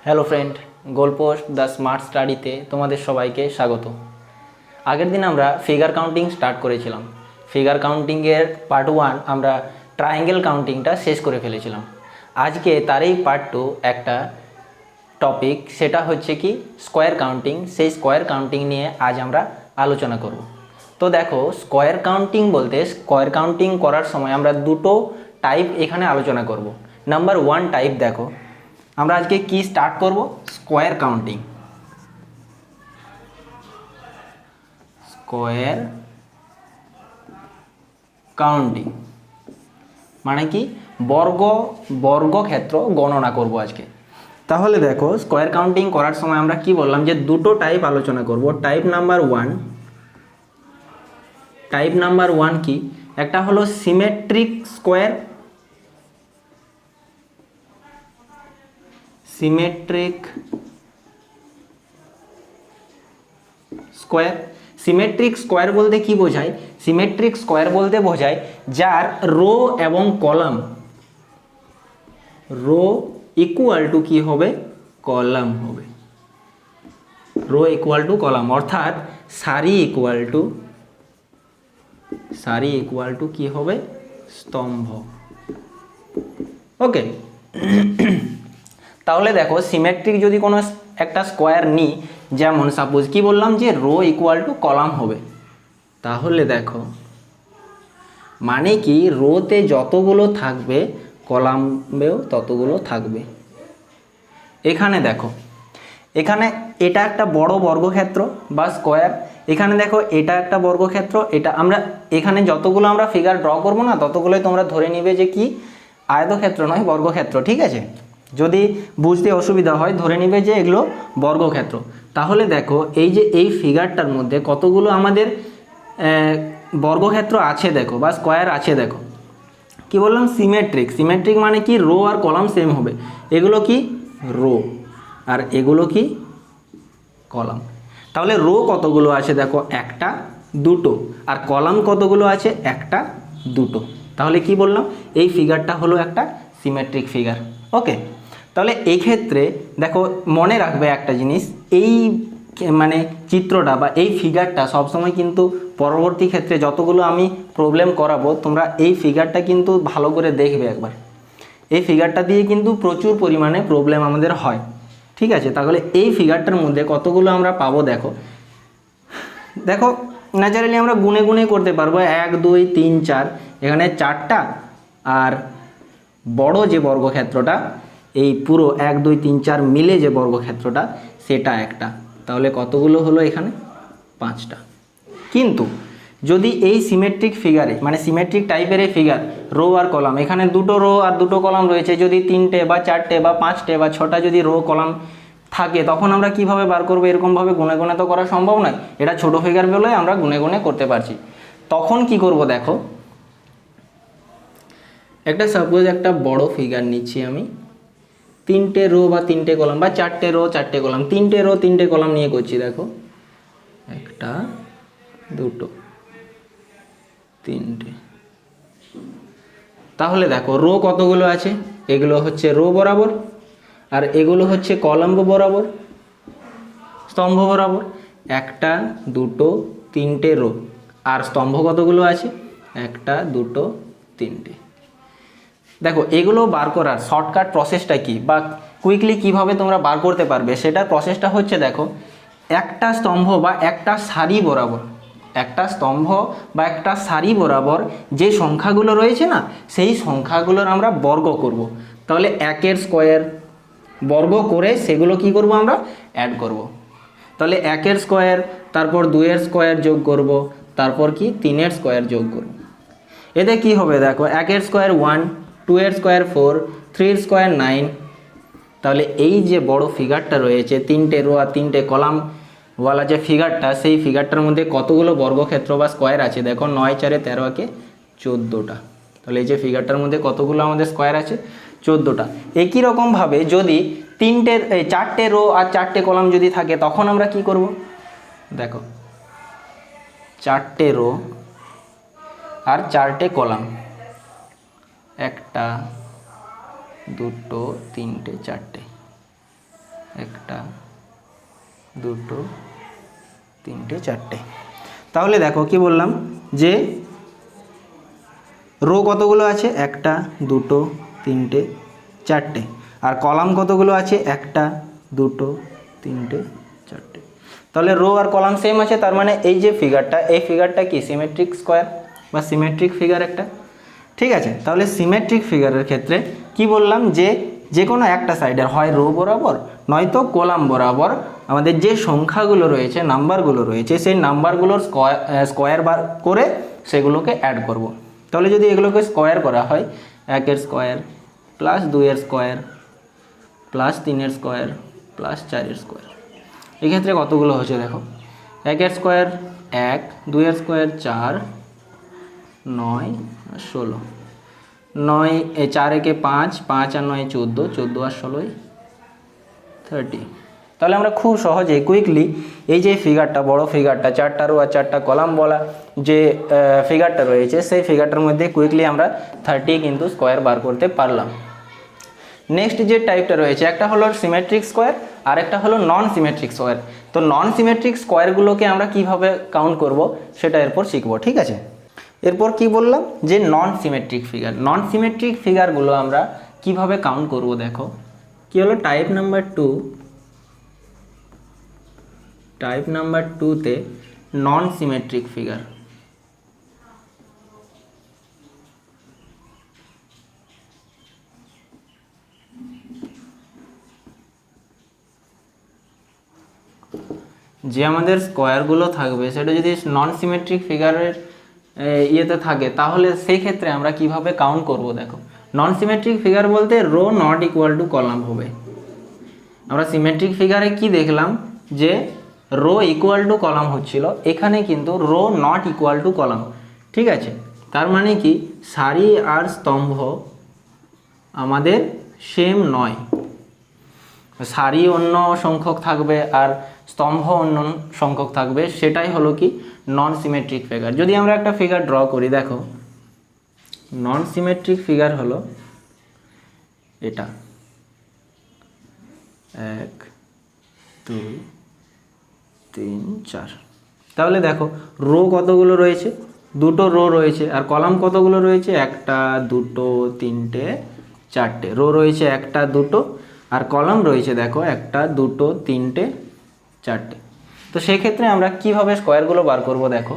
Hello friend, goalpost the smart স্টাডিতে তোমাদের সবাইকে স্বাগত। আগের দিন আমরা ফিগার কাউন্টিং স্টার্ট করেছিলাম। ফিগার কাউন্টিংয়ের পার্ট 1 আমরা ট্রায়াঙ্গেল কাউন্টিংটা শেষ করে ফেলেছিলাম। আজকে তারই পার্ট 2 একটা টপিক, সেটা হচ্ছে কি স্কোয়ার কাউন্টিং। সেই স্কোয়ার কাউন্টিং নিয়ে আজ আমরা আলোচনা করব। তো দেখো, স্কোয়ার কাউন্টিং বলতে স্কোয়ার কাউন্টিং করার সময় আমরা দুটো টাইপ এখানে আলোচনা করব। নাম্বার 1 টাইপ দেখো, আমরা আজকে কি স্টার্ট করব, স্কোয়ার কাউন্টিং। স্কোয়ার কাউন্টিং মানে কি বর্গক্ষেত্র গণনা করব আজকে। তাহলে দেখো, স্কোয়ার কাউন্টিং করার সময় আমরা কি বললাম যে দুটো টাইপ আলোচনা করব। টাইপ নাম্বার 1 কি, একটা হলো সিমেট্রিক স্কোয়ার। সিমেট্রিক স্কোয়ার বলতে কি বোঝায়? সিমেট্রিক স্কোয়ার বলতে বোঝায় যার রো এবং কলাম, রো ইকুয়াল টু কি হবে, কলাম হবে। রো ইকুয়াল টু কলাম, অর্থাৎ সারি ইকুয়াল টু কি হবে, স্তম্ভ। ওকে, তাহলে দেখো, সিমেট্রিক যদি কোনো একটা স্কোয়ার নিই, যেমন সাপোজ কি বললাম যে রো ইকুয়াল টু কলাম হবে, তাহলে দেখো মানে কি রোতে যতগুলো থাকবে কলামেও ততগুলো থাকবে। এখানে দেখো, এখানে এটা একটা বড় বর্গক্ষেত্র বা স্কোয়ার। এখানে দেখো, এটা একটা বর্গক্ষেত্র। এটা আমরা এখানে যতগুলো আমরা ফিগার ড্র করবো না, ততগুলোই তোমরা ধরে নিবে যে কি আয়তক্ষেত্র নয়, বর্গক্ষেত্র। ঠিক আছে, যদি বুঝতে অসুবিধা হয় ধরে নিবে যে এগুলো বর্গক্ষেত্র। তাহলে দেখো, এই যে এই ফিগারটার মধ্যে কতগুলো আমাদের বর্গক্ষেত্র আছে দেখো, বা স্কোয়ার আছে দেখো। কি বললাম, সিমেট্রিক মানে কি রো আর কলাম সেম হবে। এগুলো কি রো আর এগুলো কি কলাম। তাহলে রো কতগুলো আছে দেখো, একটা দুটো, আর কলাম কতগুলো আছে, একটা দুটো। তাহলে কি বললাম, এই ফিগারটা হলো একটা সিমেট্রিক ফিগার। ওকে, তাহলে এই ক্ষেত্রে দেখো, মনে রাখবে একটা জিনিস, এই মানে চিত্রটা বা এই ফিগারটা সবসময় কিন্তু পরবর্তী ক্ষেত্রে যতগুলো আমি প্রবলেম করাবো, তোমরা এই ফিগারটা কিন্তু ভালো করে দেখবে একবার। এই ফিগারটা দিয়ে কিন্তু প্রচুর পরিমাণে প্রবলেম আমাদের হয়। ঠিক আছে, তাহলে এই ফিগারটার মধ্যে কতগুলো আমরা পাবো দেখো। দেখো, ন্যাচারালি আমরা গুনে গুনে করতে পারবো, 1 2 3 4, এখানে 4টা, আর বড় যে বর্গক্ষেত্রটা, এই পুরো 1 2 3 4 মিলে যে বর্গক্ষেত্রটা, সেটা একটা। তাহলে কতগুলো হলো এখানে, 5টা। কিন্তু যদি এই সিমেট্রিক ফিগারে, মানে সিমেট্রিক টাইপের এই ফিগার, রো আর কলাম, এখানে দুটো রো আর দুটো কলাম রয়েছে, যদি 3টে বা 4টে বা 5টে বা 6টা যদি রো কলাম থাকে, তখন আমরা কিভাবে বার করবো? এরকমভাবে গুনে গুনে তো করা সম্ভব নয়। এটা ছোট ফিগার বলে আমরা গুনে গুনে করতে পারছি। তখন কি করব দেখো, একটা সাপোজ একটা বড় ফিগার নিচ্ছি আমি, 3টে রো বা 3টে কলাম, বা 4টে রো 4টে কলাম, 3টে রো 3টে কলাম নিয়ে করছি। দেখো, 1 2 3টে। তাহলে দেখো, রো কতগুলো আছে, এগুলো হচ্ছে রো বরাবর, আর এগুলো হচ্ছে কলাম্ব বরাবর, স্তম্ভ বরাবর। 1 2 3টে রো, আর স্তম্ভ কতগুলো আছে, 1 2 3টে। দেখো, এগুলো বার করার শর্টকাট প্রসেসটা কি, বা কুইকলি কিভাবে তোমরা বার করতে পারবে, সেটার প্রসেসটা হচ্ছে দেখো, একটা স্তম্ভ বা একটা সারি বরাবর, একটা স্তম্ভ বা একটা সারি বরাবর যে সংখ্যাগুলো রয়েছে না, সেই সংখ্যাগুলোর আমরা বর্গ করব। তাহলে 1-এর স্কোয়ার বর্গ করে সেগুলো কি করব, আমরা অ্যাড করব। তাহলে 1-এর স্কোয়ার, তারপর 2-এর স্কোয়ার যোগ করব, তারপর কি 3-এর স্কোয়ার যোগ করব। এতে কি হবে দেখো, 1-এর স্কোয়ার 1, 2-এর স্কোয়ার 4, 3-এর স্কোয়ার 9। তাহলে এই যে বড় ফিগারটা রয়েছে, 3টে রো আর 3টে কলামওয়ালা যে ফিগারটা, সেই ফিগারটার মধ্যে কতগুলো বর্গক্ষেত্র বা স্কোয়ার আছে দেখো, 9 4 13 14টা। তাহলে এই যে ফিগারটার মধ্যে কতগুলো আমাদের স্কোয়ার আছে, 14টা। একই রকমভাবে যদি 4টে রো আর 4টে কলাম যদি থাকে, তখন আমরা কি করব দেখো, 4টে রো আর 4টে কলাম, 1 2 3 4টে। একটা, দুটো, তিনটে, চারটে। তাহলে দেখো কি বললাম যে রো কতগুলো আছে, একটা, দুটো, তিনটে, চারটে, আর কলাম কতগুলো আছে, একটা, দুটো, তিনটে, চারটে। তাহলে রো আর কলাম সেম আছে, তার মানে এই যে ফিগারটা, এই ফিগারটা কি সিমেট্রিক স্কোয়ার বা সিমেট্রিক ফিগার একটা। ঠিক আছে, তাহলে সিমেট্রিক ফিগারের ক্ষেত্রে কি বললাম যে যে কোনো একটা সাইডের হয় রো বরাবর নয়তো কলাম বরাবর আমাদের যে সংখ্যাগুলো রয়েছে, নাম্বারগুলো রয়েছে, সেই নাম্বারগুলোর স্কোয়ার বার করে সেগুলোকে অ্যাড করব। তাহলে যদি এগুলোকে স্কোয়ার করা হয়, 1-এর স্কোয়ার প্লাস 2-এর স্কোয়ার প্লাস 3-এর স্কোয়ার প্লাস 4-এর স্কোয়ার, এক্ষেত্রে কতগুলো হচ্ছে দেখো, 1-এর স্কোয়ার 1, 2-এর স্কোয়ার 4, 9 আর 16, 9 4 একে 5, 5 আর 9 14, 14 আর 16 30। তাহলে আমরা খুব সহজে কুইকলি এই যে ফিগারটা, বড় ফিগারটা, 4টা রো আর 4টা কলাম বলা যে ফিগারটা রয়েছে, সেই ফিগারটার মধ্যে কুইকলি আমরা 30 কিন্তু স্কোয়ার বার করতে পারলাম। নেক্সট যে টাইপটা রয়েছে, একটা হলো সিমেট্রিক স্কোয়ার আর একটা হলো নন সিমেট্রিক স্কোয়ার। তো নন সিমেট্রিক স্কোয়ারগুলোকে আমরা কিভাবে কাউন্ট করব সেটা এরপর শিখবো। ঠিক আছে, এরপর কি বললাম যে নন সিমেট্রিক ফিগার, নন সিমেট্রিক ফিগারগুলো আমরা কিভাবে কাউন্ট করব দেখো কি হলো টাইপ নাম্বার 2, টাইপ নাম্বার 2তে নন সিমেট্রিক ফিগার। যে আমাদের স্কোয়ারগুলো থাকবে সেটা যদি নন সিমেট্রিক ফিগারের ইয়েতে থাকে, তাহলে সেই ক্ষেত্রে আমরা কিভাবে কাউন্ট করব দেখো। নন সিমেট্রিক ফিগার বলতে row not equal to column হবে। আমরা সিমেট্রিক ফিগারে কি দেখলাম যে রো ইকুয়াল টু কলাম হচ্ছিল, এখানে কিন্তু row not equal to column. ঠিক আছে, তার মানে কি সারি আর স্তম্ভ আমাদের সেম নয়, সারি অন্য সংখ্যক থাকবে আর স্তম্ভ অন্য সংখ্যক থাকবে, সেটাই হলো কি নন সিমেট্রিক ফিগার। যদি আমরা একটা ফিগার ড্র করি দেখো, নন সিমেট্রিক ফিগার হলো এটা 1 2 3 4। তাহলে দেখো রো কতগুলো রয়েছে, দুটো রো রয়েছে, আর কলাম কতগুলো রয়েছে, একটা, দুটো, তিনটে, চারটে। রো রয়েছে একটা, দুটো, আর কলাম রয়েছে দেখো একটা, দুটো, তিনটে, চারটে। তো সেক্ষেত্রে আমরা কিভাবে স্কোয়ারগুলো বার করব দেখো,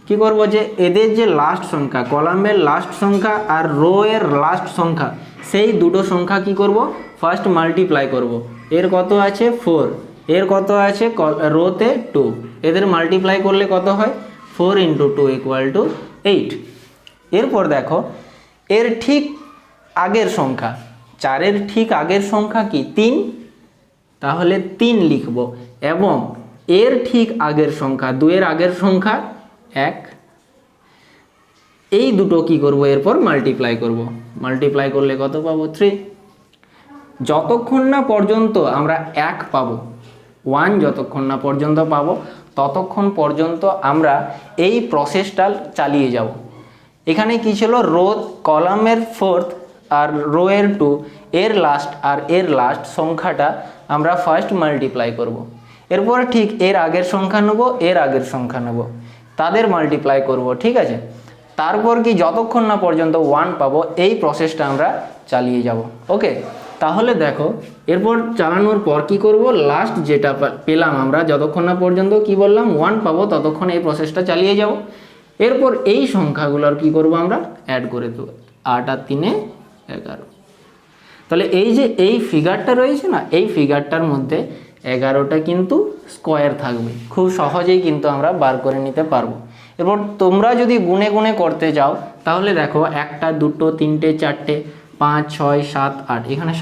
কি করব যে এদের যে লাস্ট সংখ্যা, কলামের লাস্ট সংখ্যা আর রো এর লাস্ট সংখ্যা, সেই দুটো সংখ্যা কি করব, ফার্স্ট মাল্টিপ্লাই করব। এর কত আছে 4, এর কত আছে রোতে 2, এদের মাল্টিপ্লাই করলে কত হয় 4 × 2 = 8। এরপর দেখো এর ঠিক আগের সংখ্যা, 4-এর ঠিক আগের সংখ্যা কি 3, তাহলে 3 লিখব, এবং এর ঠিক আগের সংখ্যা 2-এর আগের সংখ্যা 1, এই দুটো কি করব এরপর মাল্টিপ্লাই করব, মাল্টিপ্লাই করলে কত পাবো 3। যতক্ষণ না পর্যন্ত আমরা 1 পাবো, 1 যতক্ষণ না পর্যন্ত পাবো ততক্ষণ পর্যন্ত আমরা এই প্রসেসটা চালিয়ে যাব। এখানে কি ছিল, রো কলামের 4th আর রো এর 2, এর লাস্ট আর এর লাস্ট সংখ্যাটা আমরা ফার্স্ট মাল্টিপ্লাই করব। এরপর ঠিক এর আগের সংখ্যা নেব, এর আগের সংখ্যা নেব, তাদের মাল্টিপ্লাই করব। ঠিক আছে, তারপর কি যতক্ষণ না পর্যন্ত 1 পাবো এই প্রসেসটা আমরা চালিয়ে যাব। ওকে, তাহলে দেখো এরপর চালানোর পর কি করব, লাস্ট যেটা পেলাম আমরা, যতক্ষণ না পর্যন্ত কি বললাম 1 পাবো ততক্ষণ এই প্রসেসটা চালিয়ে যাব। এরপর এই সংখ্যাগুলোর কি করব আমরা অ্যাড করে দেব, 8 আর 3 11। তাহলে এই যে এই ফিগারটা রয়েছে না, এই ফিগারটার মধ্যে 11টা কিন্তু স্কোয়ার থাকবে, খুব সহজেই কিন্তু আমরা বার করে নিতে পারবো। এরপর তোমরা যদি গুনে গুনে করতে যাও তাহলে দেখো 1টা, 2টো, 3টে, 4টে, 5 6 7 8, এখানে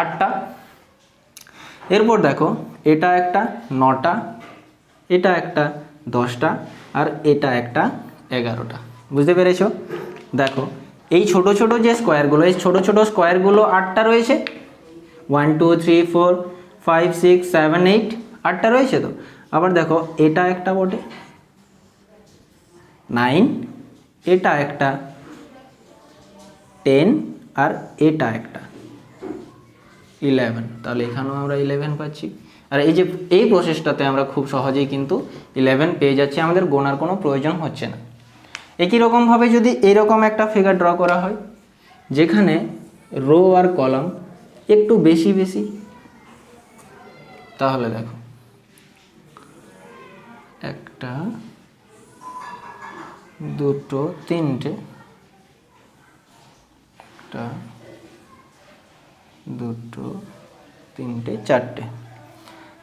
8টা। এরপর দেখো এটা একটা 9টা, এটা একটা 10টা, আর এটা একটা 11টা। বুঝতে পেরেছো? দেখো এই ছোট ছোট যে স্কোয়ারগুলো, এই ছোট ছোট স্কোয়ারগুলো 8টা রয়েছে, 1 2 3 4 5 6 7 8, 8টা রয়েছে। তো আবার দেখো এটা একটা বটে 9, এটা একটা 10, আর এটা একটা 11, তাহলে এখানেও আমরা 11 পাচ্ছি। আর এই যে এই প্রসেসটাতে আমরা খুব সহজেই কিন্তু 11 পেয়ে যাচ্ছি, আমাদের গোনার কোনো প্রয়োজন হচ্ছে না। একই রকমভাবে যদি এরকম একটা ফিগার ড্র করা হয় যেখানে রো আর কলাম একটু বেশি বেশি, তাহলে দেখো একটা, দুটো, তিনটে, একটা, দুটো, তিনটে, চারটে।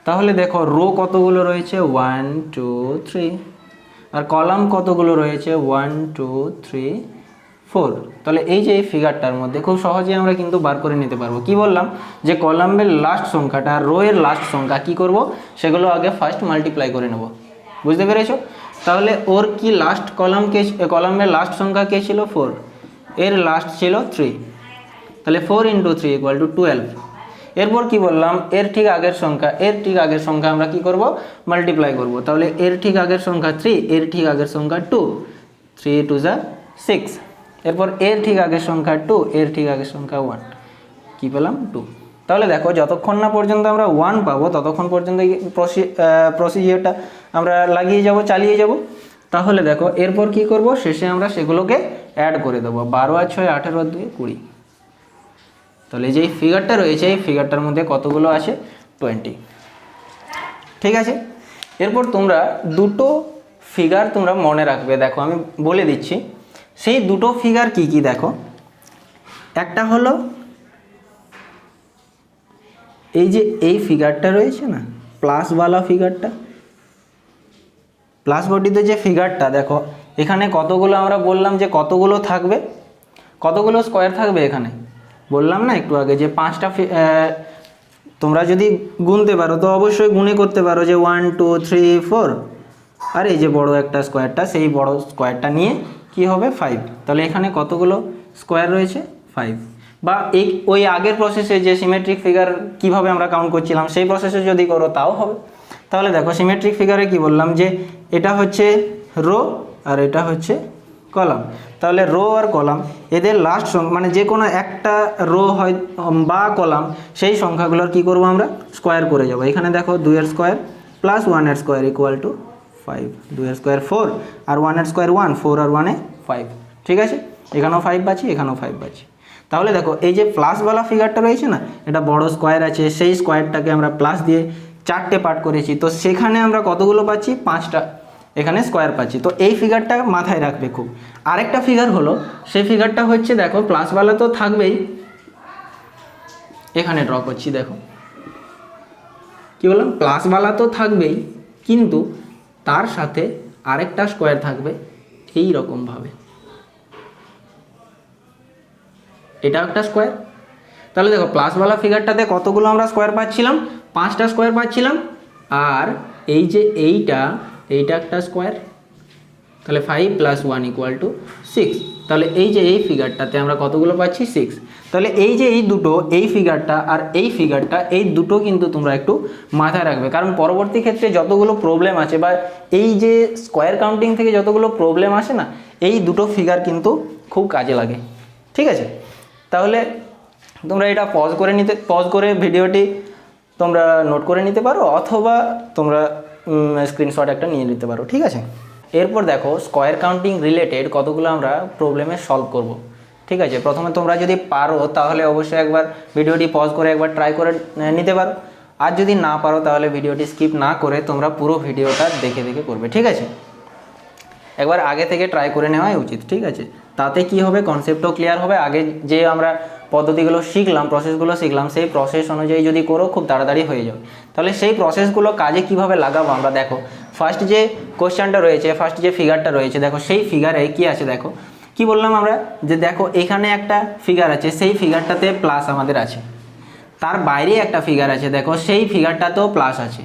তাহলে দেখো রো কতগুলো রয়েছে 1 2 3, আর কলাম কতগুলো রয়েছে 1 2 3 4। তাহলে এই যে এই ফিগারটার মধ্যে খুব সহজেই আমরা কিন্তু বার করে নিতে পারবো। কি বললাম যে কলামের লাস্ট সংখ্যাটা আর রো এর লাস্ট সংখ্যা কি করব, সেগুলো আগে ফার্স্ট মাল্টিপ্লাই করে নেব। বুঝতে পেরেছো? তাহলে ওর কি লাস্ট কলামের লাস্ট সংখ্যা কে ছিল 4, এর লাস্ট ছিল 3, তাহলে 4 × 3 = 12। এরপর কি বললাম, এর ঠিক আগের সংখ্যা আমরা কি করব, মাল্টিপ্লাই করব। তাহলে এর ঠিক আগের সংখ্যা 3, এর ঠিক আগের সংখ্যা 2, 3 2 6। এরপর এর ঠিক আগের সংখ্যা 2, এর ঠিক আগের সংখ্যা 1, কি পেলাম 2। তাহলে দেখো যতক্ষণ না পর্যন্ত আমরা 1 পাবো ততক্ষণ পর্যন্ত প্রসিজিওরটা আমরা চালিয়ে যাব। তাহলে দেখো এরপর কি করব, শেষে আমরা সেগুলোকে অ্যাড করে দেবো। 12 আর 6 18 আর 2 20। তাহলে যে ফিগারটা রয়েছে এই ফিগারটার মধ্যে কতগুলো আছে 20। ঠিক আছে, এরপর তোমরা দুটো ফিগার তোমরা মনে রাখবে। দেখো আমি বলে দিচ্ছি সেই দুটো ফিগার কি কি। দেখো একটা হলো এই যে এই ফিগারটা রয়েছে না, প্লাসওয়ালা ফিগারটা, প্লাস বডিতে যে ফিগারটা, দেখো এখানে কতগুলো আমরা বললাম যে কতগুলো থাকবে, কতগুলো স্কোয়ার থাকবে এখানে বললাম না একটু আগে যে 5টা। তোমরা যদি গুনতে পারো তো অবশ্যই গুনে করতে পারো যে 1 2 3 4, আর এই যে বড় একটা স্কোয়ারটা, সেই বড় স্কোয়ারটা নিয়ে কি হবে 5। তাহলে এখানে কতগুলো স্কোয়ার রয়েছে 5। বা ওই আগের প্রসেসে যে সিমেট্রিক ফিগার কিভাবে আমরা কাউন্ট করছিলাম সেই প্রসেসে যদি করো তাও হবে। তাহলে দেখো সিমেট্রিক ফিগারে কি বললাম যে এটা হচ্ছে রো আর এটা হচ্ছে কলাম। তাহলে রো আর কলাম এদের লাস্ট সংখ্যা, মানে যে কোনো একটা রো হয় বা কলাম, সেই সংখ্যাগুলোর কি করব আমরা স্কোয়ার করে যাব। এখানে দেখো 2 এর স্কোয়ার প্লাস 1 এর স্কোয়ার = 5, 2 এর স্কোয়ার 4 আর 1 এর স্কোয়ার 1, 4 আর 1 5। ঠিক আছে, এখানেও 5 পাচ্ছি, এখানেও 5 পাচ্ছি। তাহলে দেখো এই যে প্লাসওয়ালা ফিগারটা রয়েছে না, এটা বড় স্কোয়ার আছে, সেই স্কোয়ারটাকে আমরা প্লাস দিয়ে 4টে পার্ট করেছি, তো সেখানে আমরা কতগুলো পাচ্ছি 5টা এখানে স্কোয়ার পাচ্ছি। তো এই ফিগারটা মাথায় রাখবে খুব। আরেকটা ফিগার হলো, সেই ফিগারটা হচ্ছে দেখো প্লাসওয়ালা তো থাকবেই, এখানে ড্র করছি। দেখো কি বললাম, প্লাসওয়ালা তো থাকবেই, কিন্তু তার সাথে আরেকটা স্কোয়ার থাকবে এই রকমভাবে, এটা একটা স্কোয়ার। তাহলে দেখো প্লাসওয়ালা ফিগারটাতে কতগুলো আমরা স্কোয়ার পাচ্ছিলাম, 5টা স্কোয়ার পাচ্ছিলাম। আর এই যে এইটা একটা স্কোয়ার, তাহলে 5 + 1 = 6। তাহলে এই যে এই ফিগারটাতে আমরা কতগুলো পাচ্ছি 6। তাহলে এই যে এই দুটো, এই ফিগারটা আর এই ফিগারটা, এই দুটো কিন্তু তোমরা একটু মাথায় রাখবে, কারণ পরবর্তী ক্ষেত্রে যতগুলো প্রবলেম আছে বা এই যে স্কোয়ার কাউন্টিং থেকে যতগুলো প্রবলেম আসে না, এই দুটো ফিগার কিন্তু খুব কাজে লাগে। ঠিক আছে, তাহলে তোমরা এটা পজ করে ভিডিওটি তোমরা নোট করে নিতে পারো, অথবা তোমরা স্ক্রিনশট একটা নিয়ে নিতে পারো। ঠিক আছে, এরপর দেখো স্কোয়ার কাউন্টিং রিলেটেড কতগুলো আমরা প্রবলেমে সলভ করব। ঠিক আছে, প্রথমে তোমরা যদি পারো তাহলে অবশ্যই একবার ভিডিওটি পজ করে একবার ট্রাই করে নিতে পারো, আর যদি না পারো তাহলে ভিডিওটি স্কিপ না করে তোমরা পুরো ভিডিওটা দেখে করবে। ঠিক আছে, একবার আগে থেকে ট্রাই করে নেওয়াই উচিত। ঠিক আছে, তাতে কি হবে, কনসেপ্টও ক্লিয়ার হবে। আগে যে আমরা পদ্ধতিগুলো শিখলাম, প্রসেসগুলো শিখলাম, সেই প্রসেস অনুযায়ী যদি করো খুব তাড়াতাড়ি হয়ে যাবে। তাহলে সেই প্রসেসগুলো কাজে কিভাবে লাগাবো আমরা, দেখো ফার্স্ট যে কোশ্চেনটা রয়েছে, ফার্স্ট যে ফিগারটা রয়েছে, দেখো সেই ফিগারে কি আছে। দেখো কি বললাম আমরা, যে দেখো এখানে একটা ফিগার আছে, সেই ফিগারটাতে প্লাস আমাদের আছে। তার বাইরে একটা ফিগার আছে, দেখো সেই ফিগারটাতেও প্লাস আছে।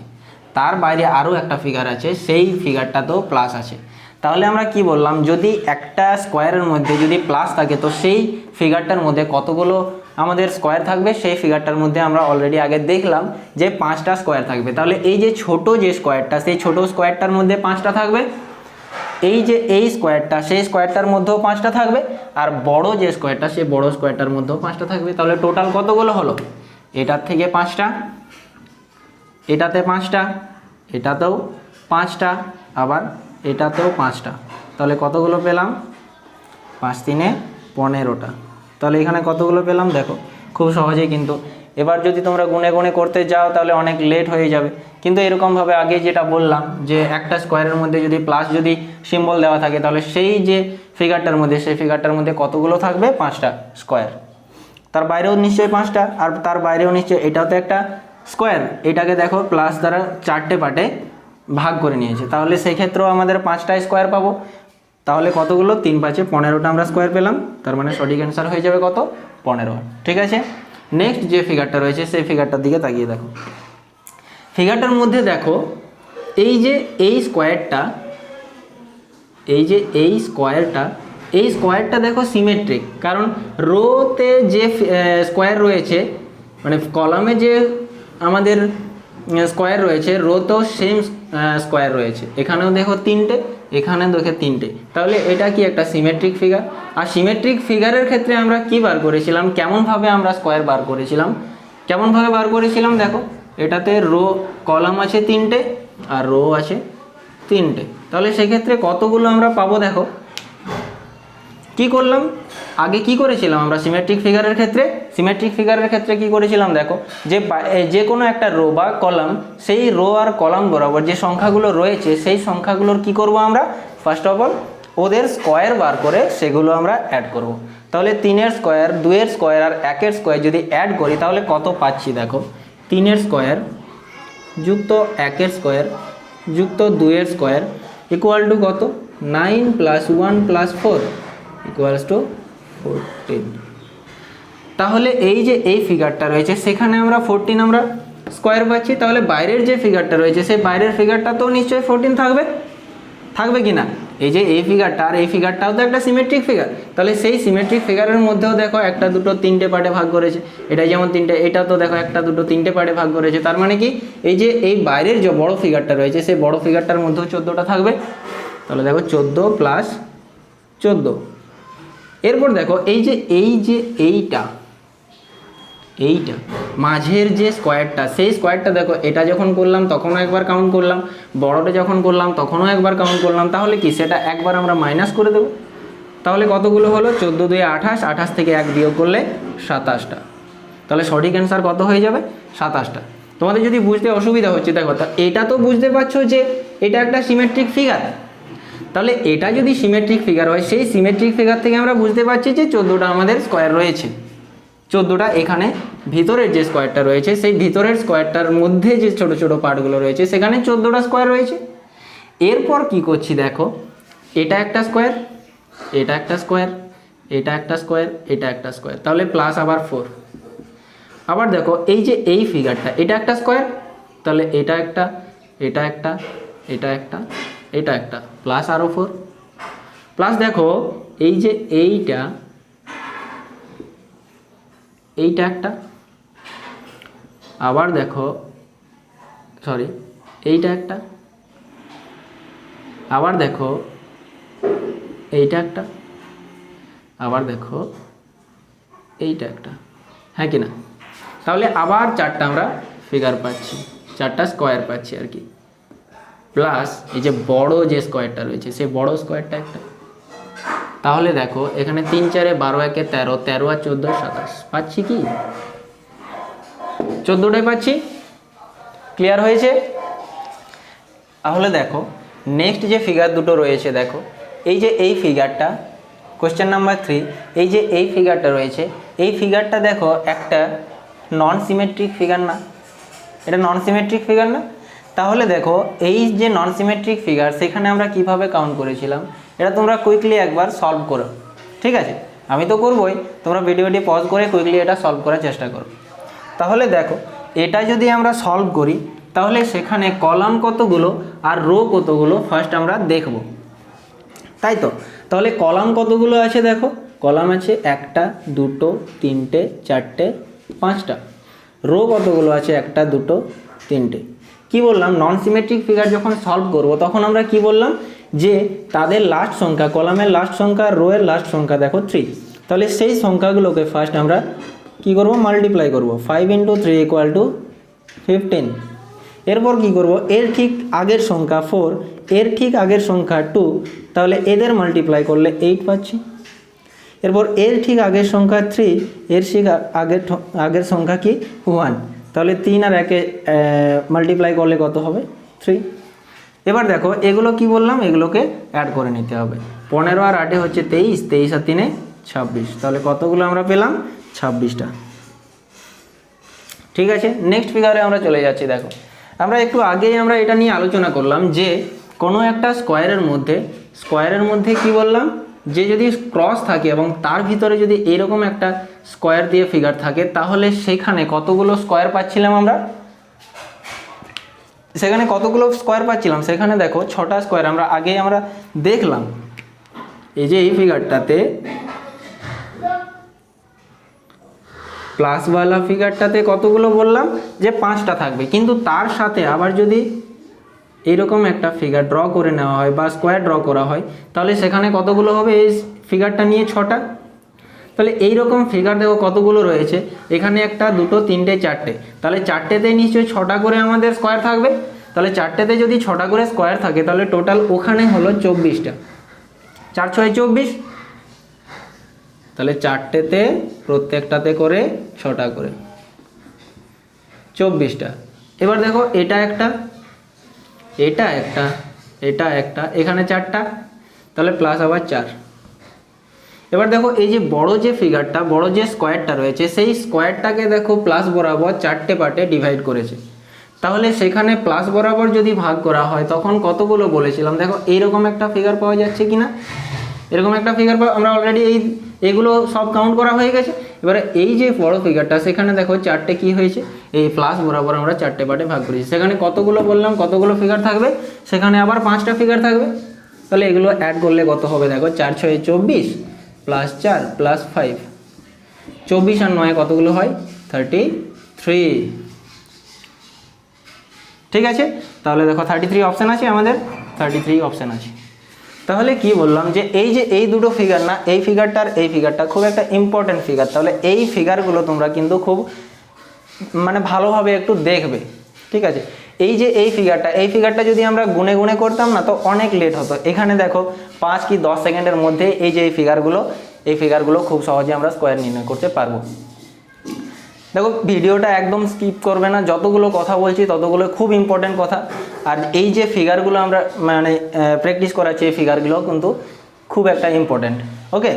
তার বাইরে আরও একটা ফিগার আছে, সেই ফিগারটাতেও প্লাস আছে। তাহলে আমরা কি বললাম, যদি একটা স্কোয়ারের মধ্যে যদি প্লাস থাকে তো সেই ফিগারটার মধ্যে কতগুলো আমাদের স্কোয়ার থাকবে, সেই ফিগারটার মধ্যে আমরা অলরেডি আগে দেখলাম যে 5টা স্কোয়ার থাকবে। তাহলে এই যে ছোট যে স্কোয়ারটা, সেই ছোট স্কোয়ারটার মধ্যে 5টা থাকবে। এই যে এই স্কোয়ারটা, সেই স্কোয়ারটার মধ্যেও 5টা থাকবে। আর বড় যে স্কোয়ারটা, সেই বড় স্কোয়ারটার মধ্যেও 5টা থাকবে। তাহলে টোটাল কতগুলো হলো, এটার থেকে 5টা, এটাতে 5টা, এটাতেও 5টা, আবার এটাতেও 5টা। তাহলে কতগুলো পেলাম? 5 3 15টা। তাহলে এখানে কতগুলো পেলাম দেখো, খুব সহজেই কিন্তু। এবার যদি তোমরা গুনে গুনে করতে যাও তাহলে অনেক লেট হয়ে যাবে, কিন্তু এরকমভাবে আগে যেটা বললাম যে একটা স্কোয়ারের মধ্যে যদি প্লাস যদি সিম্বল দেওয়া থাকে তাহলে সেই যে ফিগারটার মধ্যে, সেই ফিগারটার মধ্যে কতগুলো থাকবে? 5টা স্কোয়ার। তার বাইরেও নিশ্চয়ই 5টা, আর তার বাইরেও নিশ্চয়ই, এটাও তো একটা স্কোয়ার। এটাকে দেখো প্লাস দ্বারা 4টে পার্টে ভাগ করে নিয়েছে, তাহলে সেই ক্ষেত্রেও আমাদের 5টা স্কোয়ার পাবো। তাহলে কতগুলো? 3 5 15টা আমরা স্কোয়ার পেলাম। তার মানে সঠিক অ্যান্সার হয়ে যাবে কত? 15। ঠিক আছে, নেক্সট যে ফিগারটা রয়েছে সেই ফিগারটার দিকে তাকিয়ে দেখো। ফিগারটার মধ্যে দেখো এই যে এই স্কোয়ারটা, এই স্কোয়ারটা দেখো সিমেট্রিক, কারণ রোতে যে স্কোয়ার রয়েছে, মানে কলামে যে আমাদের স্কোয়ার রয়েছে, রোতেও সেম স্কোয়ার রয়েছে। এখানেও দেখো 3টে, এখানে দেখো 3টে। তাহলে এটা কি? একটা সিমেট্রিক ফিগার। আর সিমেট্রিক ফিগারের ক্ষেত্রে আমরা কি বার করেছিলাম? কেমনভাবে আমরা স্কোয়ার বার করেছিলাম? কেমনভাবে বার করেছিলাম দেখো, এটাতে রো কলাম আছে 3টে আর রো আছে 3টে। তাহলে সেক্ষেত্রে কতগুলো আমরা পাবো দেখো। কি করলাম? আগে কি করেছিলাম আমরা সিমেট্রিক ফিগারের ক্ষেত্রে? সিমেট্রিক ফিগারের ক্ষেত্রে কি করেছিলাম দেখো, যে কোনো একটা রো বা কলাম, সেই রো আর কলাম বরাবর যে সংখ্যাগুলো রয়েছে সেই সংখ্যাগুলোর কি করব আমরা? ফার্স্ট অফ অল ওদের স্কোয়ার বার করে সেগুলো আমরা অ্যাড করব। তাহলে 3-এর স্কোয়ার, 2-এর স্কোয়ার আর 1-এর স্কোয়ার যদি অ্যাড করি তাহলে কত পাচ্ছি দেখো। 3-এর স্কোয়ার যুক্ত 1-এর স্কোয়ার যুক্ত 2-এর স্কোয়ার ইকুয়াল টু কত? 9 + 1 + 4 ইকুয়ালস টু 14। তাহলে এই যে এই ফিগারটা রয়েছে সেখানে আমরা 14 আমরা স্কোয়ার পাচ্ছি। তাহলে বাইরের যে ফিগারটা রয়েছে সেই বাইরের ফিগারটা তো নিশ্চয়ই 14 থাকবে, থাকবে কি না? এই যে এই ফিগারটা আর এই ফিগারটাও তো একটা সিমেট্রিক ফিগার। তাহলে সেই সিমেট্রিক ফিগারের মধ্যেও দেখো 1 2 3টে পার্টে ভাগ করেছে। এটা যেমন 3টে, এটা তো দেখো 1 2 3টে পার্টে ভাগ করেছে। তার মানে কি এই যে এই বাইরের যে বড় ফিগারটা রয়েছে সেই বড় ফিগারটার মধ্যেও 14টা থাকবে। তাহলে দেখো 14 + 14। এরপর দেখো এই যে এইটা মাঝের যে স্কোয়ারটা, সেই স্কোয়ারটা দেখো, এটা যখন করলাম তখনও একবার কাউন্ট করলাম, বড়টা যখন করলাম তখনও একবার কাউন্ট করলাম। তাহলে কি সেটা একবার আমরা মাইনাস করে দেবো। তাহলে কতগুলো হলো? 14 2 28, 28 থেকে 1 বিয়োগ করলে 27টা। তাহলে সঠিক অ্যান্সার কত হয়ে যাবে? 27টা। তোমাদের যদি বুঝতে অসুবিধা হচ্ছে দেখো, তা এটা তো বুঝতে পারছো যে এটা একটা সিমেট্রিক ফিগার। তাহলে এটা যদি সিমেট্রিক ফিগার হয়, সেই সিমেট্রিক ফিগার থেকে আমরা বুঝতে পারছি যে 14টা আমাদের স্কোয়ার রয়েছে। 14টা এখানে ভিতরের যে স্কোয়ারটা রয়েছে সেই ভিতরের স্কোয়ারটার মধ্যে যে ছোট ছোট পার্টগুলো রয়েছে সেখানে 14টা স্কোয়ার রয়েছে। এরপর কি করছি দেখো, এটা একটা স্কোয়ার, এটা একটা স্কোয়ার, এটা একটা স্কোয়ার, এটা একটা স্কোয়ার, তাহলে প্লাস আবার 4। আবার দেখো এই যে এই ফিগারটা, এটা একটা স্কোয়ার, তাহলে এটা একটা, এটা একটা, এটা একটা, এটা একটা, প্লাস আরও 4। প্লাস দেখো এই যে এইটা একটা, আবার দেখো সরি এইটা একটা, আবার দেখো এইটা একটা, আবার দেখো এইটা একটা, হ্যাঁ কি না? তাহলে আবার 4টা আমরা ফিগার পাচ্ছি, 4টা স্কোয়ার পাচ্ছি আর কি। প্লাস এই যে বড় যে স্কোয়ারটা রয়েছে সেই বড় স্কোয়ারটা একটা। তাহলে দেখো এখানে 3 4 12 1 13, 13 আর 14 27 পাচ্ছি কি? 14টাই পাচ্ছি। ক্লিয়ার হয়েছে? তাহলে দেখো নেক্সট যে ফিগার দুটো রয়েছে দেখো, এই যে এই ফিগারটা, কোশ্চেন নাম্বার 3, এই যে এই ফিগারটা রয়েছে, এই ফিগারটা দেখো একটা নন সিমেট্রিক ফিগার না? এটা নন সিমেট্রিক ফিগার না? তাহলে দেখো এই যে নন সিমেট্রিক ফিগার সেখানে আমরা কিভাবে কাউন্ট করেছিলাম এটা তোমরা কুইকলি একবার সলভ করো, ঠিক আছে? আমি তো করবই, তোমরা ভিডিওটি পজ করে কুইকলি এটা সলভ করার চেষ্টা করো। তাহলে দেখো এটা যদি আমরা সলভ করি তাহলে সেখানে কলাম কতগুলো আর রো কতগুলো ফার্স্ট আমরা দেখব, তাই তো? তাহলে কলাম কতগুলো আছে দেখো, কলাম আছে 1টা 2টো 3টে 4টে 5টা। রো কতগুলো আছে 1টা 2টো 3টে। কি বললাম? নন সিমেট্রিক ফিগার যখন সলভ করব তখন আমরা কি বললাম যে তাদের লাস্ট সংখ্যা, কলামের লাস্ট সংখ্যা, রো এর লাস্ট সংখ্যা দেখো 3। তাহলে সেই সংখ্যাগুলোকে ফার্স্ট আমরা কী করবো, মাল্টিপ্লাই করব। 5 × 3 = 15। এরপর কি করব, এর ঠিক আগের সংখ্যা 4, এর ঠিক আগের সংখ্যা 2, তাহলে এদের মাল্টিপ্লাই করলে 8 পাচ্ছি। এরপর এর ঠিক আগের সংখ্যা 3, এর ঠিক আগের সংখ্যা কি 1, তাহলে 3 আর 1 মাল্টিপ্লাই করলে কত হবে, 3। এবার দেখো এগুলো কি বললাম, এগুলোকে অ্যাড করে নিতে হবে। 15 আর 8 হচ্ছে 23, 23 আর 3 26, তাহলে কতগুলো আমরা পেলাম, 26টা। ঠিক আছে, নেক্সট ফিগারে আমরা চলে যাচ্ছি। দেখো আমরা একটু আগেই আমরা এটা নিয়ে আলোচনা করলাম যে কোনো একটা স্কোয়ারের মধ্যে কি বললাম, যে যদি ক্রস থাকে এবং তার ভিতরে যদি এরকম একটা স্কোয়ার দিয়ে ফিগার থাকে, তাহলে সেখানে কতগুলো স্কোয়ার পাচ্ছিলাম আমরা, সেখানে দেখো 6টা স্কোয়ার আমরা আগেই আমরা দেখলাম। এই যে এই ফিগারটাতে প্লাসওয়ালা ফিগারটাতে কতগুলো বললাম, যে 5টা থাকবে, কিন্তু তার সাথে আবার যদি এইরকম একটা ফিগার ড্র করে নেওয়া হয় বা স্কোয়ার ড্র করা হয়, তাহলে সেখানে কতগুলো হবে, এই ফিগারটা নিয়ে 6টা। তাহলে এইরকম ফিগার দেখো কতগুলো রয়েছে, এখানে 1, 2, 3, 4টে, তাহলে 4টেতে নিশ্চয়ই 6টা করে আমাদের স্কোয়ার থাকবে। তাহলে 4টেতে যদি 6টা করে স্কোয়ার থাকে, তাহলে টোটাল ওখানে হলো 24টা, 4 × 6 = 24। তাহলে 4টেতে প্রত্যেকটাতে করে 6টা করে, 24টা। এবার দেখো এটা একটা, এখানে 4টা, তাহলে প্লাস আবার 4। এবার দেখো এই যে বড় যে ফিগারটা, বড় যে স্কোয়ারটা রয়েছে, সেই স্কোয়ারটাকে দেখো প্লাস বরাবর 4টে পার্টে ডিভাইড করেছে। তাহলে সেখানে প্লাস বরাবর যদি ভাগ করা হয়, তখন কতগুলো বলেছিলাম, দেখো এইরকম একটা ফিগার পাওয়া যাচ্ছে কিনা, এরকম একটা ফিগার আমরা অলরেডি এইগুলো সব কাউন্ট করা হয়ে গেছে। এবারে এই যে বড় ফিগারটা, সেখানে দেখো 4টে কি হয়েছে, এই প্লাস বরাবর আমরা 4টে পার্টে ভাগ করেছি। সেখানে কতগুলো বললাম, কতগুলো ফিগার থাকবে, সেখানে আবার 5টা ফিগার থাকবে। তাহলে এগুলো অ্যাড করলে কত হবে, দেখো 4 × 6 = 24, +4 +5, 24 আর 9 কতগুলো হয়, 33। ঠিক আছে, তাহলে দেখো 33 অপশান আছে, আমাদের 33 অপশান আছে। তাহলে কি বললাম, যে এই দুটো ফিগার না, এই ফিগারটা আর এই ফিগারটা খুব একটা ইম্পর্টেন্ট ফিগার। তাহলে এই ফিগারগুলো তোমরা কিন্তু খুব মানে ভালোভাবে একটু দেখবে। ঠিক আছে, এই ফিগারটা যদি আমরা গুনে গুনে করতাম না, তো অনেক লেট হতো। এখানে দেখো 5 কি 10 সেকেন্ডের মধ্যে এই ফিগারগুলো খুব সহজে আমরা স্কোয়ার নির্ণয় করতে পারবো। দেখো ভিডিওটা একদম স্কিপ করবে না, যতগুলো কথা বলছি ততগুলো খুব ইম্পর্টেন্ট কথা। আর এই যে ফিগারগুলো আমরা মানে প্র্যাকটিস করাচ্ছি, এই ফিগারগুলো কিন্তু খুব একটা ইম্পর্টেন্ট। ওকে,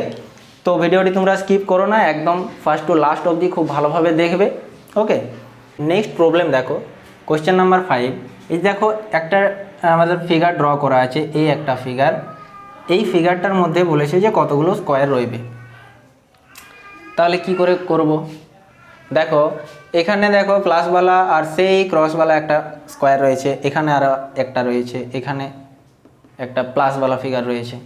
তো ভিডিওটি তোমরা স্কিপ করো না, একদম ফার্স্ট টু লাস্ট অবধি খুব ভালোভাবে দেখবে। ওকে, নেক্সট প্রবলেম দেখো, কোয়েশ্চেন নাম্বার 5। এই দেখো একটা আমাদের ফিগার ড্র করা আছে, এই একটা ফিগার, এই ফিগারটার মধ্যে বলেছে যে কতগুলো স্কোয়ার রইবে। তাহলে কি করে করব, দেখো এখানে দেখো প্লাসওয়ালা আর সেই ক্রসওয়ালা একটা স্কোয়ার রয়েছে, এখানে আরও একটা রয়েছে, এখানে একটা প্লাসওয়ালা ফিগার রয়েছে।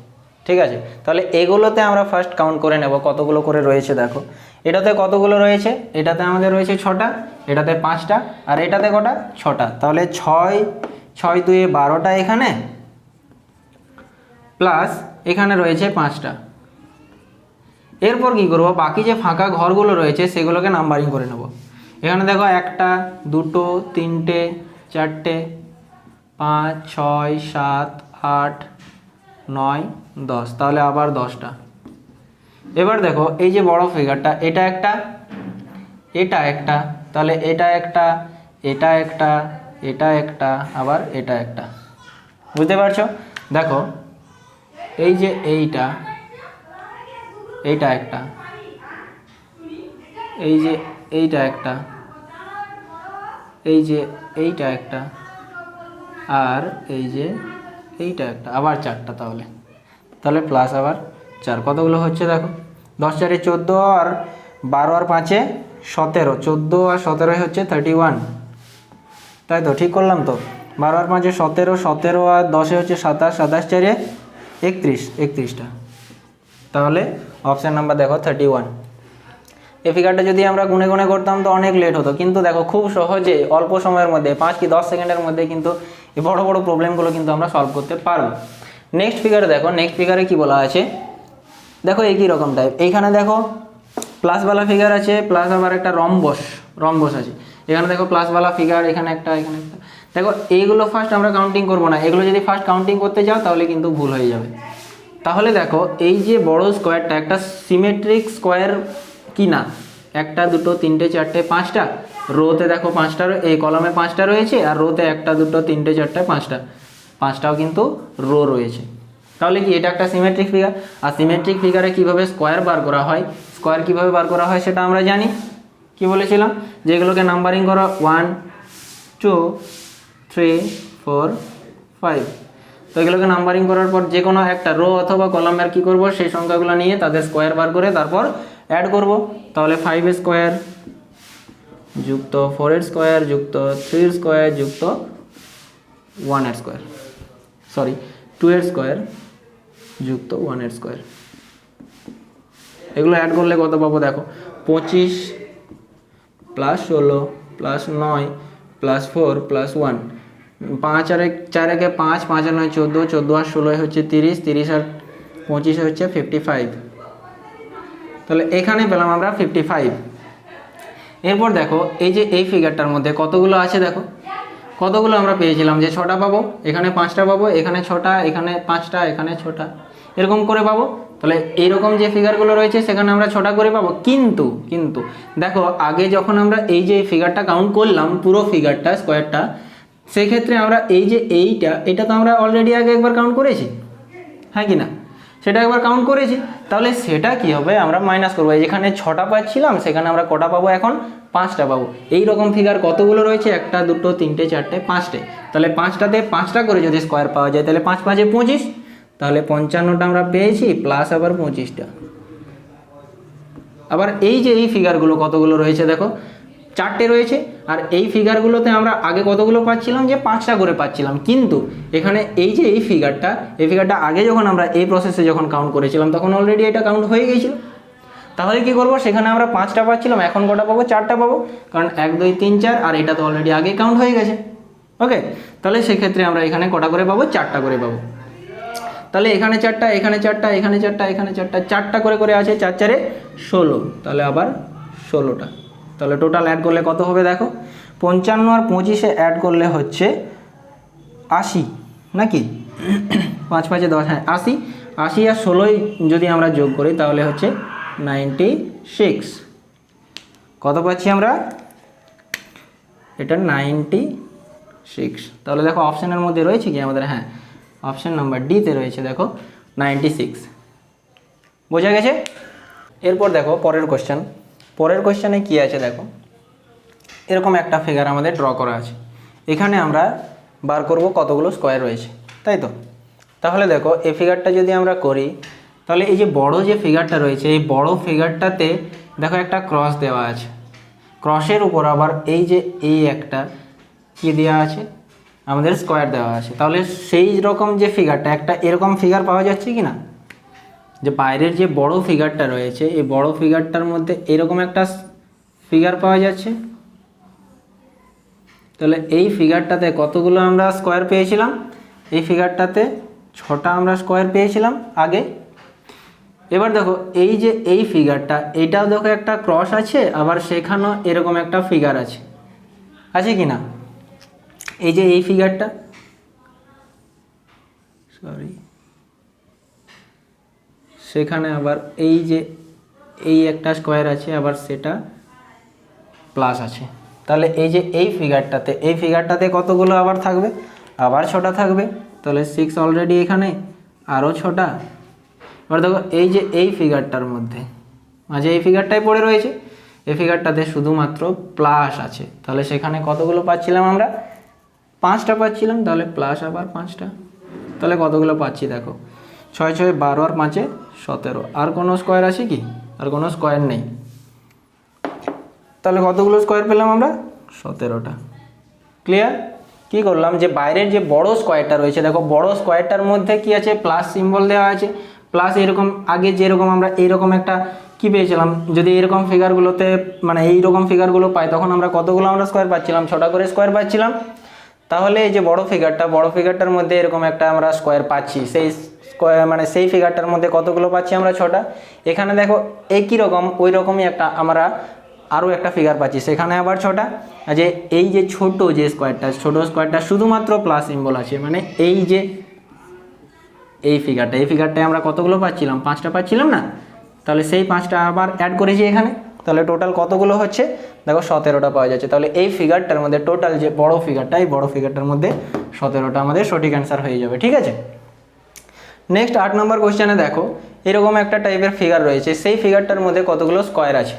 ঠিক আছে, তাহলে এগুলোতে আমরা ফার্স্ট কাউন্ট করে নেব কতগুলো করে রয়েছে। দেখো এটাতে কতগুলো রয়েছে, এটাতে আমাদের রয়েছে 6টা, এটাতে 5টা, আর এটাতে কটা, 6টা। তাহলে 6 × 2 = 12টা এখানে, প্লাস এখানে রয়েছে 5টা। এরপর কি করব, বাকি যে ফাঁকা ঘরগুলো রয়েছে সেগুলোকে নাম্বারিং করে নেব। এখানে দেখো 1, 2, 3, 4, 5, 6, 7, 8, 9, 10, তাহলে আবার 10টা। এবার দেখো এই যে বড় ফিগারটা, এটা একটা, তাহলে এটা একটা, আবার এটা একটা। বুঝতে পারছো, দেখো এই যে এইটা একটা, এই যে এইটা একটা, এই যে এইটা একটা, আর এই যে এইটা একটা, আবার 4টা। তাহলে প্লাস আবার 4, কতগুলো হচ্ছে দেখো, 10 × 4 = 14, আর 12 আর 5 = 17, 14 আর 17 হচ্ছে 31। তাই তো, ঠিক করলাম তো, 12 আর 5 = 17, 17 আর 10 হচ্ছে 27, 27 × 4 = 31টা। তাহলে অপশান নাম্বার দেখো 31। এই ফিগারটা যদি আমরা গুনে গুনে করতাম তো অনেক লেট হতো, কিন্তু দেখো খুব সহজে অল্প সময়ের মধ্যে 5 কি 10 সেকেন্ডের মধ্যে কিন্তু এই বড় বড় প্রবলেমগুলো কিন্তু আমরা সলভ করতে পারবো। নেক্সট ফিগারে দেখো, নেক্সট ফিগারে কি বলা আছে, দেখো একই রকম টাইপ। এইখানে দেখো প্লাসওয়ালা ফিগার আছে, প্লাস আবার একটা রম্বস আছে। এখানে দেখো প্লাসওয়ালা ফিগার, এখানে একটা, এখানে একটা। দেখো এইগুলো ফার্স্ট আমরা কাউন্টিং করব না, এগুলো যদি ফার্স্ট কাউন্টিং করতে যাও তাহলে কিন্তু ভুল হয়ে যাবে। তাহলে দেখো এই যে বড় স্কোয়ারটা একটা সিমেট্রিক স্কোয়ার কি না, একটা দুটো তিনটে চারটে পাঁচটা, রোতে দেখো পাঁচটা, এই কলামে পাঁচটা রয়েছে, আর রোতে একটা দুটো তিনটে চারটে পাঁচটাও কিন্তু রো রয়েছে। তাহলে কি এটা একটা সিমেট্রিক ফিগার। আর সিমেট্রিক ফিগারে কিভাবে স্কোয়ার বার করা হয়, স্কোয়ার কিভাবে বার করা হয় সেটা আমরা জানি। কি বলেছিলাম, যেগুলোকে নাম্বারিং করো 1 2 3 4 5, তো এগুলোকে নাম্বারিং করার পর যে কোনো একটা রো অথবা কলামের কি করব, সেই সংখ্যাগুলো নিয়ে তাদের স্কোয়ার বার করে তারপর অ্যাড করব। তাহলে 5 স্কোয়ার যুক্ত 4 স্কোয়ার যুক্ত 3 স্কোয়ার যুক্ত 1 স্কোয়ার, সরি 2 স্কোয়ার যুক্ত 1 স্কোয়ার, এগুলো অ্যাড করলে কত পাবো দেখো, 25 প্লাস 16 প্লাস 9 প্লাস 4 প্লাস 1, 5 আর 4 একে 5, 5 আর 9 14, 14 আর 16 হচ্ছে 30, 30 আর 25 হচ্ছে 55। তাহলে এখানে পেলাম আমরা 55। এরপর দেখো এই যে এই ফিগারটার মধ্যে কতগুলো আছে দেখো, কতগুলো আমরা পেয়েছিলাম যে 6টা পাবো, এখানে 5টা পাবো, এখানে 6টা, এখানে 5টা, এখানে 6টা, এরকম করে পাবো। তাহলে এইরকম যে ফিগারগুলো রয়েছে সেখানে আমরা 6টা করে পাবো। কিন্তু দেখো আগে যখন আমরা এই যে ফিগারটা কাউন্ট করলাম, পুরো ফিগারটা স্কোয়ারটা, সেক্ষেত্রে আমরা এই যে এটা তো আমরা অলরেডি আগে একবার কাউন্ট করেছি, হ্যাঁ কি না, সেটা একবার কাউন্ট করেছি। তাহলে সেটা কি হবে, আমরা মাইনাস করবো, যেখানে 6টা পাচ্ছিলাম সেখানে আমরা কটা পাবো, এখন 5টা পাবো। এই রকম ফিগার কতগুলো রয়েছে, একটা দুটো তিনটে চারটে 5টে, তাহলে 5টাতে 5টা করে যদি স্কোয়ার পাওয়া যায় তাহলে 5 5 25, তাহলে 55টা আমরা পেয়েছি, প্লাস আবার 25টা। আবার এই যে এই ফিগারগুলো কতগুলো রয়েছে দেখো, 4টে রয়েছে। আর এই ফিগারগুলোতে আমরা আগে কতগুলো পাচ্ছিলাম, যে 5টা করে পাচ্ছিলাম, কিন্তু এখানে এই যে এই ফিগারটা আগে যখন আমরা এই প্রসেসে যখন কাউন্ট করেছিলাম তখন অলরেডি এটা কাউন্ট হয়ে গিয়েছিল। তাহলে কি করব, সেখানে আমরা 5টা পাচ্ছিলাম, এখন কটা পাবো, 4টা পাবো, কারণ 1 2 3 4, আর এটা তো অলরেডি আগে কাউন্ট হয়ে গেছে। ওকে, তাহলে সেক্ষেত্রে আমরা এখানে কটা করে পাবো, 4টা করে পাবো। তাহলে এখানে 4টা, এখানে 4টা, এখানে 4টা, এখানে 4টা, 4টা করে আছে, 4 4 16, তাহলে আবার 16টা। তাহলে টোটাল অ্যাড করলে কত হবে দেখো, 55 আর 25 অ্যাড করলে হচ্ছে 80 নাকি, 5 5 10, হ্যাঁ 80, 80 আর 16 যদি আমরা যোগ করি তাহলে হচ্ছে 96। কত পাচ্ছি আমরা, এটা 96। তাহলে দেখো অপশানের মধ্যে রয়েছে কি আমাদের, হ্যাঁ অপশান নাম্বার ডিতে রয়েছে দেখো 96। বোঝা গেছে। এরপর দেখো পরের কোশ্চেনে কি আছে দেখো, এরকম একটা ফিগার আমাদের ড্র করা আছে, এখানে আমরা বার করব কতগুলো স্কোয়ার রয়েছে, তাই তো। তাহলে দেখো এই ফিগারটা যদি আমরা করি, তাহলে এই যে বড় যে ফিগারটা রয়েছে, এই বড় ফিগারটাতে দেখো একটা ক্রস দেওয়া আছে, ক্রসের উপর আবার এই যে এই একটা কি দেওয়া আছে, আমাদের স্কোয়ার দেওয়া আছে। তাহলে সেই রকম যে ফিগারটা, একটা এরকম ফিগার পাওয়া যাচ্ছে কি না, যে বাইরের যে বড় ফিগারটা রয়েছে, এই বড় ফিগারটার মধ্যে এরকম একটা ফিগার পাওয়া যাচ্ছে। তাহলে এই ফিগারটাতে কতগুলো আমরা স্কোয়ার পেয়েছিলাম, এই ফিগারটাতে 6টা আমরা স্কোয়ার পেয়েছিলাম আগে। এবার দেখো এই যে এই ফিগারটা, এটাও দেখো একটা ক্রস আছে, আবার সেখানেও এরকম একটা ফিগার আছে কি না, এই যে এই ফিগারটা, সরি সেখানে আবার এই যে এই একটা স্কোয়ার আছে, আবার সেটা প্লাস আছে। তাহলে এই যে এই ফিগারটাতে কতগুলো আবার থাকবে, আবার 6টা থাকবে, তাহলে 6 অলরেডি এখানে, আরও 6টা। এবার দেখো এই যে এই ফিগারটার মধ্যে মাঝে এই ফিগারটাই পড়ে রয়েছে, এই ফিগারটাতে শুধুমাত্র প্লাস আছে, তাহলে সেখানে কতগুলো পাচ্ছিলাম আমরা, 5টা পাচ্ছিলাম, তাহলে প্লাস আবার 5টা। তাহলে কতগুলো পাচ্ছি দেখো, 6 6 12 আর 5 17। আর কোনো স্কোয়ার আছে কি, আর কোনো স্কোয়ার নেই। তাহলে কতগুলো স্কোয়ার পেলাম আমরা, 17টা। ক্লিয়ার। কি করলাম, যে বাইরের যে বড় স্কোয়ারটা রয়েছে দেখো, বড় স্কোয়ারটার মধ্যে কি আছে, প্লাস সিম্বল দেওয়া আছে, প্লাস এরকম আগে যেরকম আমরা এইরকম একটা কি পেয়েছিলাম, যদি এরকম ফিগারগুলোতে মানে এইরকম ফিগারগুলো পাই তখন আমরা কতগুলো আমরা স্কোয়ার পাচ্ছিলাম, 6টা করে স্কোয়ার পাচ্ছিলাম। তাহলে এই যে বড় ফিগারটার মধ্যে এরকম একটা আমরা স্কোয়ার পাচ্ছি, সেই স্কোয়ার মানে সেই ফিগারটার মধ্যে কতগুলো পাচ্ছি আমরা 6টা। এখানে দেখো একই রকম ওই রকমই একটা আমরা আরও একটা ফিগার পাচ্ছি, সেখানে আবার 6টা। যে এই যে ছোট যে স্কোয়ারটা, ছোট স্কোয়ারটা শুধুমাত্র প্লাস সিম্বল আছে, মানে এই যে এই ফিগারটায় আমরা কতগুলো পাচ্ছিলাম, 5টা পাচ্ছিলাম না, তাহলে সেই 5টা আবার অ্যাড করেছি এখানে, তাহলে টোটাল কতগুলো হচ্ছে দেখো 17টা পাওয়া যাচ্ছে। তাহলে এই ফিগারটার মধ্যে টোটাল যে বড় ফিগারটা, এই বড় ফিগারটার মধ্যে 17টা আমাদের সঠিক অ্যান্সার হয়ে যাবে, ঠিক আছে। নেক্সট 8 নম্বর কোশ্চেনে দেখো এরকম একটা টাইপের ফিগার রয়েছে, সেই ফিগারটার মধ্যে কতগুলো স্কোয়ার আছে,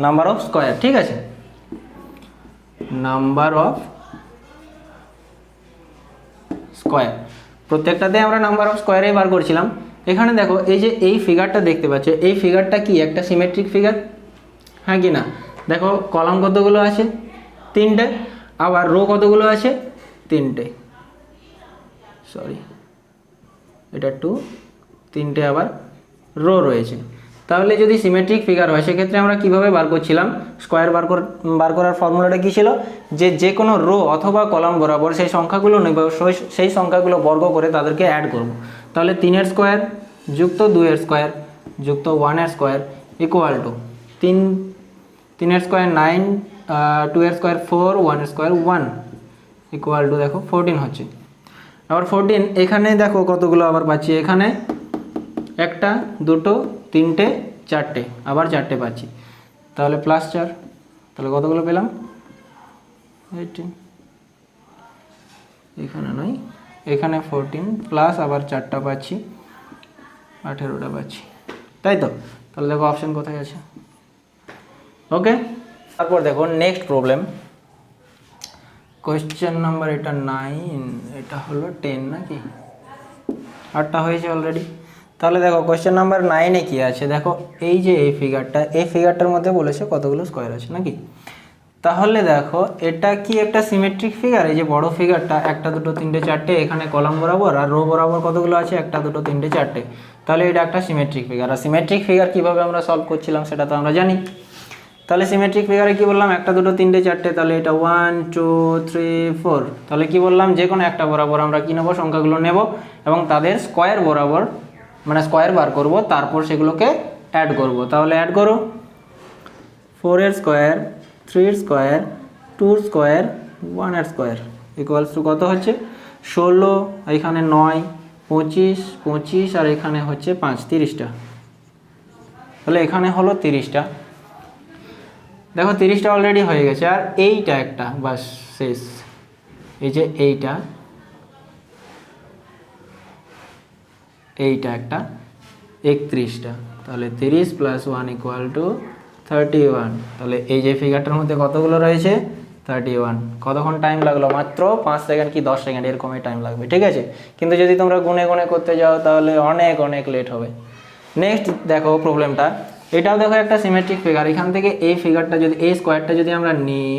নাম্বার অফ স্কোয়ার, ঠিক আছে, নাম্বার অফ স্কোয়ার। প্রত্যেকটাতে আমরা নাম্বার অফ স্কোয়ারেই বার করছিলাম। এখানে দেখো এই যে এই ফিগারটা দেখতে পাচ্ছ, এই ফিগারটা কি একটা সিমেট্রিক ফিগার, হ্যাঁ কি না? দেখো কলাম কতগুলো আছে, 3টে, আবার রো কতগুলো আছে, 3টে, সরি এটা 2, 3টে আবার রো রয়েছে। তাহলে যদি সিমেট্রিক ফিগার হয় সেক্ষেত্রে আমরা কিভাবে বার করছিলাম, স্কোয়ার বার করার ফর্মুলাটা কী ছিল, যে কোনো রো অথবা কলাম বরাবর সেই সংখ্যাগুলো নেব, সেই সংখ্যাগুলো বর্গ করে তাদেরকে অ্যাড করব। তাহলে 3-এর স্কোয়ার যুক্ত 2-এর স্কোয়ার যুক্ত 1-এর স্কোয়ার ইকুয়াল টু 3-এর স্কোয়ার 9, 2-এর স্কোয়ার 4, 1-এর স্কোয়ার 1 ইকুয়াল টু দেখো 14 হচ্ছে। আবার 14 এখানে দেখো কতগুলো আবার পাচ্ছি, এখানে 1টা 2টো 3টে 4টে, আবার 4টে পাচ্ছি, তাহলে +4, তাহলে কতগুলো পেলাম 18, এখানে নয় এখানে 14 প্লাস আবার 4টা পাচ্ছি 18টা পাচ্ছি, তাই তো। তাহলে দেখো অপশান কোথায় আছে, ওকে। তারপর দেখো নেক্সট প্রবলেম, কোয়েশ্চেন নাম্বার এটা 9, এটা হলো 10 নাকি, 8টা হয়েছে অলরেডি। তাহলে দেখো কোয়েশ্চেন নাম্বার 9-এ কী আছে, দেখো এই যে এই ফিগারটার মধ্যে বলেছে কতগুলো স্কোয়ার আছে নাকি। তাহলে দেখো এটা কি একটা সিমেট্রিক ফিগার, এই যে বড় ফিগারটা 1টা 2টো 3টে 4টে, এখানে কলাম বরাবর আর রো বরাবর কতগুলো আছে 1টা 2টো 3টে 4টে, তাহলে এটা একটা সিমেট্রিক ফিগার। আর সিমেট্রিক ফিগার কীভাবে আমরা সলভ করছিলাম সেটা তো আমরা জানি। তাহলে সিমেট্রিক ফিগারে কি বললাম, 1টা 2টো 3টে 4টে, তাহলে এটা 1 2 3 4, তাহলে কি বললাম যে কোনো একটা বরাবর আমরা কী নেব, সংখ্যাগুলো নেব এবং তাদের স্কোয়ার বরাবর মানে স্কোয়ার বার করব, তারপর সেগুলোকে অ্যাড করব। তাহলে অ্যাড করো, 4-এর স্কোয়ার 3-এর স্কোয়ার 2-এর স্কোয়ার 1-এর স্কোয়ার ইকুয়ালস টু কত হচ্ছে 16, এখানে 9 25 25 আর এখানে হচ্ছে 5 30টা, তাহলে এখানে হলো 30টা। দেখো 30টা অলরেডি হয়ে গেছে, আর এইটা একটা বাস শেষ, এই যে এইটা একটা 31টা, তাহলে 30 + 1 = 31। তাহলে এই যে ফিগারটার মধ্যে কতগুলো রয়েছে 31। কতক্ষণ টাইম লাগলো, মাত্র 5 সেকেন্ড কি 10 সেকেন্ড এরকমই টাইম লাগবে, ঠিক আছে। কিন্তু যদি তোমরা গুনে গুনে করতে যাও তাহলে অনেক অনেক লেট হবে। নেক্সট দেখো প্রবলেমটা, এটাও দেখো একটা সিমেট্রিক ফিগার। এখান থেকে এই ফিগারটা যদি এই স্কোয়ারটা যদি আমরা নিই,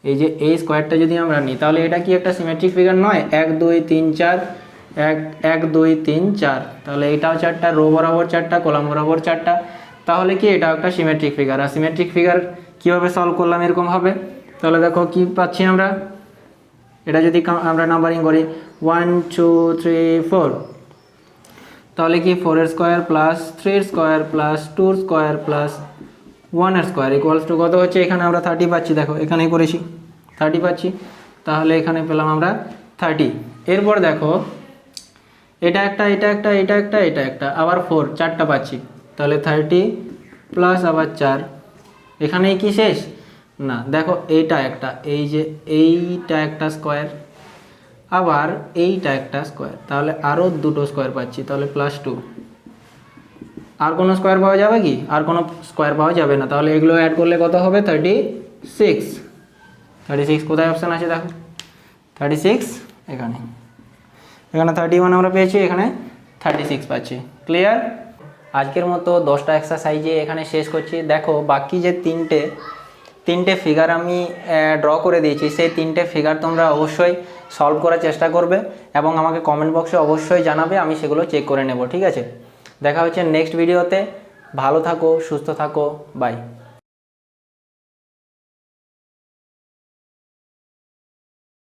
এই যে এই স্কোয়ারটা যদি আমরা নিই, তাহলে এটা কি একটা সিমেট্রিক ফিগার নয়, 1 2 3 4 1 2 3 4, তাহলে এটাও 4টা, রো বরাবর 4টা, কলাম বরাবর 4টা, তাহলে কি এটাও একটা সিমেট্রিক ফিগার। আর সিমেট্রিক ফিগার কীভাবে সলভ করলাম এরকম হবে, তাহলে দেখো কি পাচ্ছি আমরা, এটা যদি আমরা নাম্বারিং করি 1 2 3 4, তাহলে কি 4-এর স্কোয়ার প্লাস 3-এর স্কোয়ার প্লাস 2-এর স্কোয়ার প্লাস 1-এর স্কোয়ার ইকুয়ালস টু কত হচ্ছে, এখানে আমরা 30 পাচ্ছি, দেখো এখানেই করেছি 30 পাচ্ছি, তাহলে এখানে পেলাম আমরা 30। এরপর দেখো এটা একটা এটা একটা এটা একটা এটা একটা আবার 4, 4টা পাচ্ছি, তাহলে 30 প্লাস আবার 4, এখানেই কি শেষ না, দেখো এইটা একটা, এই যে এইটা একটা স্কোয়ার, আবার এইটা একটা স্কোয়ার, তাহলে আরও 2টো স্কোয়ার পাচ্ছি, তাহলে +2। আর কোনো স্কোয়ার পাওয়া যাবে কি, আর কোনো স্কোয়ার পাওয়া যাবে না, তাহলে এগুলো অ্যাড করলে কত হবে 36। 36 কোথায় অপশান আছে দেখো, 36 এখানে 31 আমরা পেয়েছি, এখানে 36 পাচ্ছি। ক্লিয়ার? আজকের মতো 10টা এক্সারসাইজে এখানে শেষ করছি। দেখো বাকি যে তিনটে ফিগার আমি ড্র করে দিয়েছি, সেই 3টে ফিগার তোমরা অবশ্যই সলভ করার চেষ্টা করবে এবং আমাকে কমেন্ট বক্সে অবশ্যই জানাবে, আমি সেগুলো চেক করে নেব, ঠিক আছে। দেখা হচ্ছে নেক্সট ভিডিওতে। ভালো থাকো, সুস্থ থাকো, বাই।